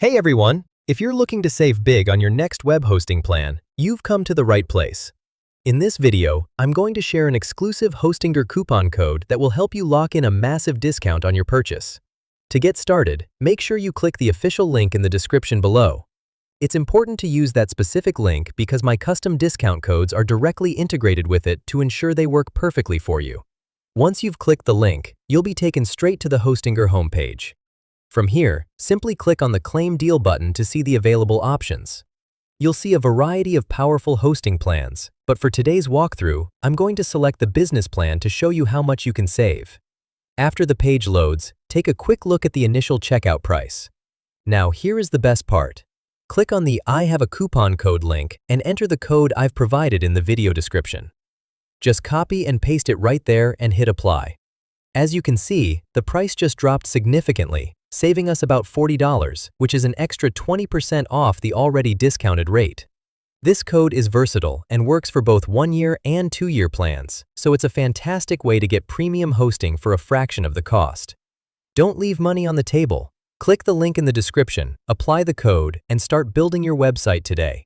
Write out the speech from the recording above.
Hey everyone! If you're looking to save big on your next web hosting plan, you've come to the right place. In this video, I'm going to share an exclusive Hostinger coupon code that will help you lock in a massive discount on your purchase. To get started, make sure you click the official link in the description below. It's important to use that specific link because my custom discount codes are directly integrated with it to ensure they work perfectly for you. Once you've clicked the link, you'll be taken straight to the Hostinger homepage. From here, simply click on the Claim Deal button to see the available options. You'll see a variety of powerful hosting plans, but for today's walkthrough, I'm going to select the business plan to show you how much you can save. After the page loads, take a quick look at the initial checkout price. Now here is the best part. Click on the I have a coupon code link and enter the code I've provided in the video description. Just copy and paste it right there and hit apply. As you can see, the price just dropped significantly, saving us about $40, which is an extra 20% off the already discounted rate. This code is versatile and works for both 1-year and 2-year plans, so it's a fantastic way to get premium hosting for a fraction of the cost. Don't leave money on the table. Click the link in the description, apply the code, and start building your website today.